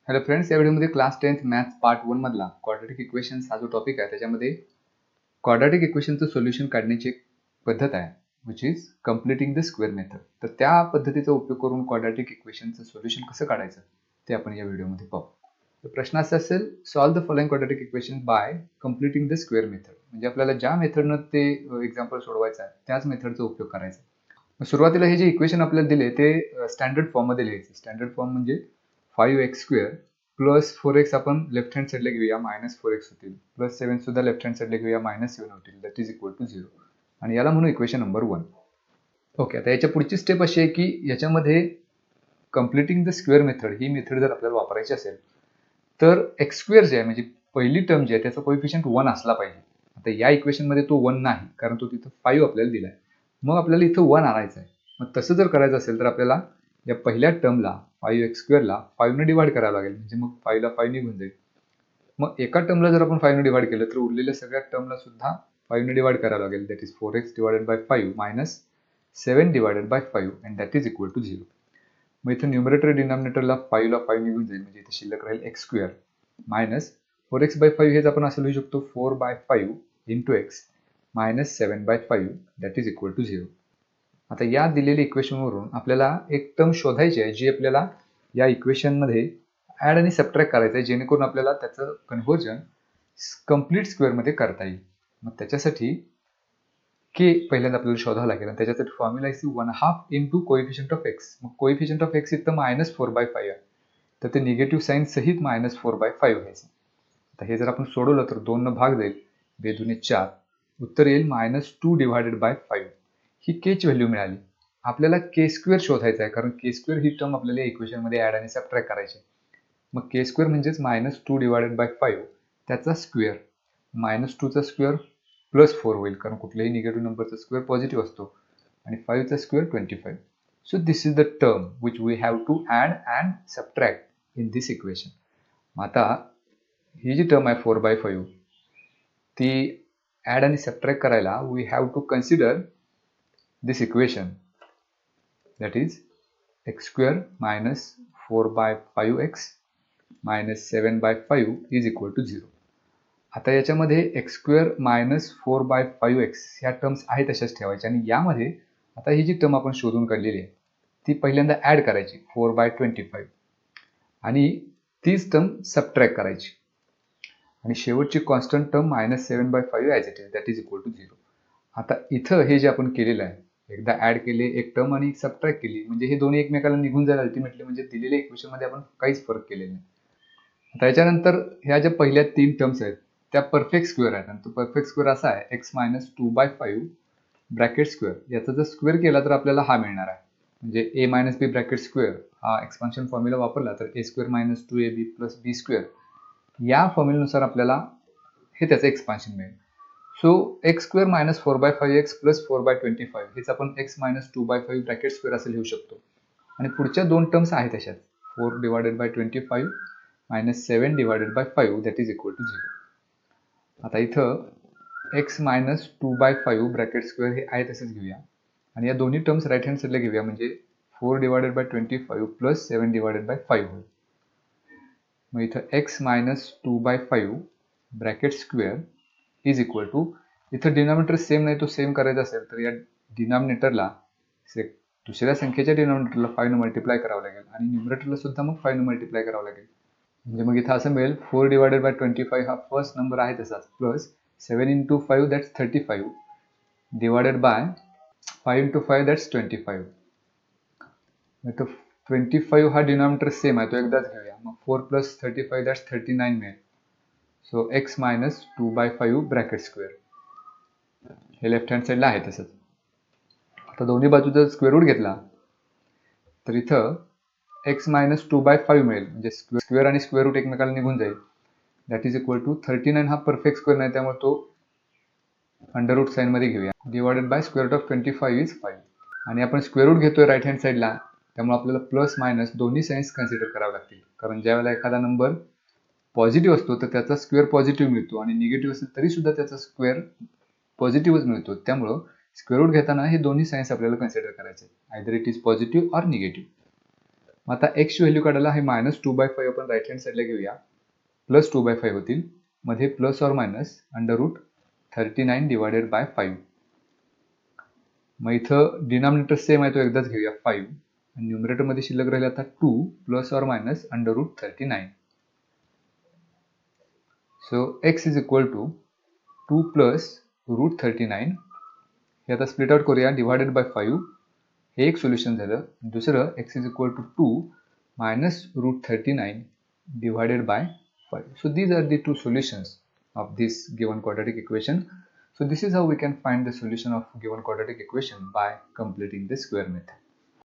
Hello friends, या व्हिडिओमध्ये class 10th maths part 1 मधला क्वाड्रॅटिक इक्वेशन्स हा जो टॉपिक आहे त्याच्यामध्ये क्वाड्रॅटिक इक्वेशनचं सोल्युशन काढण्याची एक पद्धत आहे which is completing the square method. तर त्या पद्धतीचा उपयोग करून क्वाड्रॅटिक इक्वेशनचं सोल्युशन कसं काढायचं ते आपण या व्हिडिओमध्ये पाहू. तर प्रश्न असा असेल, solve the following quadratic equation by completing the square method. म्हणजे आपल्याला ज्या मेथडनं ते एक्झाम्पल सोडवायचं आहे त्याच मेथडचा उपयोग करायचा. सुरुवातीला हे जे इक्वेशन आपल्याला दिले ते स्टँडर्ड फॉर्ममध्ये लिहायचे. स्टँडर्ड फॉर्म म्हणजे 5x² प्लस 4x आपण लेफ्ट हँड साईडला घेऊया, -4x होतील, प्लस 7 सुद्धा लेफ्ट हँड साईडला घेऊया, -7 होतील, दॅट इज इक्वल टू 0. आणि याला म्हणू इक्वेशन नंबर 1. ओके, आता याच्या पुढची स्टेप अशी आहे की याच्यामध्ये completing the square method he method जर आपल्याला वापरायची असेल तर x² जे आहे म्हणजे पहिली टर्म जी आहे त्याचा कोएफिशियंट 1 असला पाहिजे. आता या इक्वेशनमध्ये तो 1 नाही, कारण तो तिथं 5 आपल्याला दिलाय. मग आपल्याला इथं 1 आणायचं आहे. मग तसं जर करायचं असेल तर आपल्याला या पहिल्या टर्मला 5x² ला 5 ने डिवाइड करावं लागेल, म्हणजे मग 5 ला 5 निघून जाईल. मग एका टर्मला जर आपण 5 ने डिवाइड केलं तर उरलेल्या सगळ्या टर्मला सुद्धा 5 ने डिवाइड करावं लागेल, that is 4x divided by 5 minus 7 divided by 5 and that is equal to 0. मग इथं न्यूमरेटर डिनॉमिनेटरला 5 ला 5 निघून जाईल, म्हणजे इथे शिल्लक राहील x² मायनस 4x बाय 5 हेच आपण असं लिहू शकतो 4 by 5 into x minus 7 by 5 that is equal to 0. आता या दिलेल्या इक्वेशनवरून आपल्याला एक टर्म शोधायची आहे जी आपल्याला या इक्वेशनमध्ये ॲड आणि सबट्रॅक्ट करायचं आहे, जेणेकरून आपल्याला त्याचं कन्व्हर्जन कम्प्लीट स्क्वेअरमध्ये करता येईल. मग त्याच्यासाठी के पहिल्यांदा आपल्याला शोधावं लागेल आणि त्याच्यासाठी फॉर्म्युला आहे 1/2 इंटू कोएफिशियंट ऑफ एक्स. मग कोएफिशियंट ऑफ एक्स इथं -4/5 आहे, तर ते निगेटिव्ह साईन सहित -4/5 घ्यायचं. आता हे जर आपण सोडवलं तर 2 न भाग जाईल, 2 दुणे 4, उत्तर येईल -2 डिवायडेड बाय 5. ही केची व्हॅल्यू मिळाली. आपल्याला k² शोधायचा आहे, कारण k² ही टर्म आपल्याला इक्वेशनमध्ये ॲड आणि सबट्रॅक्ट करायची. मग k² म्हणजेच -2 डिवायडेड बाय 5 त्याचा स्क्वेअर. -2 चा स्क्वेअर प्लस 4 होईल, कारण कुठल्याही निगेटिव्ह नंबरचा स्क्वेअर पॉझिटिव्ह असतो, आणि 5 चा square 25. So this is the term which we have to add and subtract in this equation. आता ही जी टर्म आहे 4/5 ती ॲड आणि सबट्रॅक्ट करायला we have to consider this equation, that is x² minus 4/5x minus 7/5 is equal to 0. आता याच्यामध्ये x² minus 4/5x ह्या terms आहे तशाच ठेवायच्या, आणि यामध्ये आता ही जी टर्म आपण शोधून काढलेली आहे ती पहिल्यांदा ॲड करायची 4/25 आणि तीच टर्म सबट्रॅक्ट करायची, आणि शेवटची constant term -7/5 as it is that is equal to 0. आता इथं हे जे आपण केलेलं आहे, एकदा ॲड केले एक टर्म आणि सबट्रॅक्ट केली, म्हणजे हे दोन्ही एकमेकाला निघून जाईल अल्टिमेटली, म्हणजे दिलेल्या इक्वेशनमध्ये आपण काहीच फरक केलेला नाही. आता याच्यानंतर ह्या ज्या पहिल्या 3 टर्म्स आहेत त्या परफेक्ट स्क्वेअर आहेत, आणि तो परफेक्ट स्क्वेअर असा आहे x - 2/5 ब्रॅकेट स्क्वेअर. याचा जर स्क्वेअर केला तर आपल्याला हा मिळणार आहे, म्हणजे a - b ब्रॅकेट स्क्वेअर हा एक्सपान्शन फॉर्म्युला वापरला तर a² - 2ab प्लस b², या फॉर्म्युल्यानुसार आपल्याला हे त्याचं एक्सपान्शन मिळेल. सो x² - 4/5x प्लस 4/25 हेच आपण x - 2/5 ब्रॅकेट स्क्वेअर असं लिहू शकतो, आणि पुढच्या दोन टर्म्स आहेत तशाच 4 divided by 25 minus 7 divided by 5 that is equal to 0. आता इथं x - 2/5 ब्रॅकेट स्क्वेअर हे आहे तसंच घेऊया, आणि या दोन्ही टर्म्स राईट हँड साईडला घेऊया, म्हणजे 4 divided by 25 plus 7 divided by 5 होईल. मग इथं x - 2/5 bracket square is equal to, इथं डिनॉमिनेटर सेम नाही तो सेम करायचा असेल तर या डिनॉमिनेटरला दुसऱ्या संख्येच्या डिनॉमिनेटरला 5 ने मल्टिप्लाय करावं लागेल, आणि न्यूमरेटरला सुद्धा मग 5 ने मल्टिप्लाय करावं लागेल. म्हणजे मग इथं असं मिळेल 4 डिवायडेड बाय 25 हा फर्स्ट नंबर आहे तसाच, plus 7 into 5 that's 35 divided by 5 into 5 that's 25. इथं 25 हा डिनॉमिनेटर सेम आहे तो एकदाच घेऊया, मग 4 प्लस 35 दॅट्स 39 मिळेल. सो x - 2/5 ब्रॅकेट स्क्वेअर हे लेफ्ट हँड साईडला आहे तसंच. आता दोन्ही बाजूचा स्क्वेअर रूट घेतला तर इथं x - 2/5 मिळेल, म्हणजे स्क्वेअर आणि स्क्वेअर रूट एकमेकाला निघून जाईल, दॅट इज इक्वल टू 39 हा परफेक्ट स्क्वेअर नाही त्यामुळे तो अंडर रूट साईनमध्ये घेऊया, divided by square root of 25 is 5. आणि आपण स्क्वेअर रूट घेतोय राईट हँड साईडला, त्यामुळे आपल्याला प्लस मायनस दोन्ही साईन्स कन्सिडर करावे लागतील, कारण ज्यावेळेला एखादा नंबर पॉझिटिव्ह असतो तर त्याचा स्क्वेअर पॉझिटिव्ह मिळतो, आणि निगेटिव्ह असेल तरी सुद्धा त्याचा स्क्वेअर पॉझिटिव्हच मिळतो. त्यामुळं स्क्वेअर रूट घेताना हे दोन्ही साईन्स आपल्याला कन्सिडर करायचे, either it is positive or negative. मग आता एक्सची व्हॅल्यू काढायला हे -2/5 आपण राईट हँड साईडला घेऊया, +2/5 होतील, मध्ये plus or minus √39 divided by 5. मग इथं डिनॉमिनेटर सेम आहे तो एकदाच घेऊया 5, आणि न्यूमरेटरमध्ये शिल्लक राहिले आता 2 plus or minus √39. So x is equal to 2 plus √39. हे आता स्प्लिट आउट करूया, डिवायडेड बाय 5. हे एक सोल्युशन झालं. दुसरं x is equal to 2 minus √39 divided by 5. So these are the two solutions of this given quadratic equation. So this is how we can find the solution of given quadratic equation by completing the square method.